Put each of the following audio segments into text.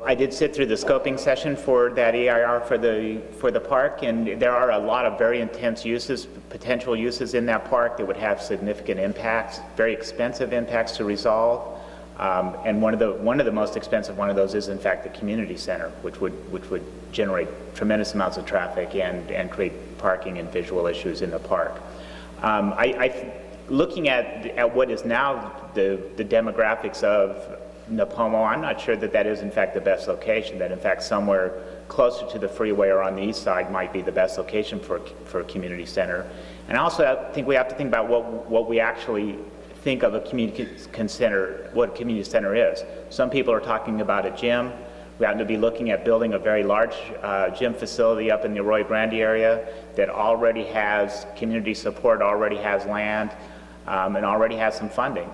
I did sit through the scoping session for that EIR for the park, and there are a lot of very intense uses, potential uses in that park that would have significant impacts, very expensive impacts to resolve. And one of the most expensive one of those is in fact the community center, which would generate tremendous amounts of traffic and create parking and visual issues in the park. Looking at what is now the demographics of Napomo, I'm not sure that that is in fact the best location, that in fact somewhere closer to the freeway or on the east side might be the best location for a community center. And also I think we have to think about what we actually think of a community center, what a community center is. Some people are talking about a gym. We happen to be looking at building a very large gym facility up in the Arroyo Grande area that already has community support, already has land, and already has some funding.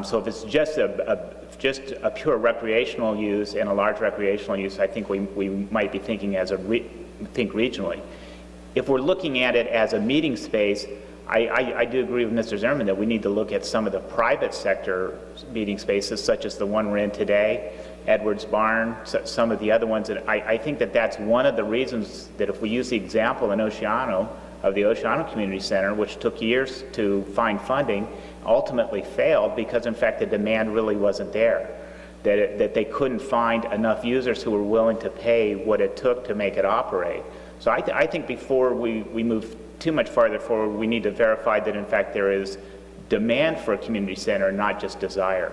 So if it's just a pure recreational use and a large recreational use, I think we might be thinking as think regionally. If we're looking at it as a meeting space, I do agree with Mr. Zimmerman that we need to look at some of the private sector meeting spaces, such as the one we're in today, Edwards Barn, some of the other ones. And I think that that's one of the reasons that if we use the example in Oceano of the Oceano Community Center, which took years to find funding, ultimately failed because in fact the demand really wasn't there, that they couldn't find enough users who were willing to pay what it took to make it operate. So I think before we move too much farther forward, we need to verify that in fact there is demand for a community center, not just desire.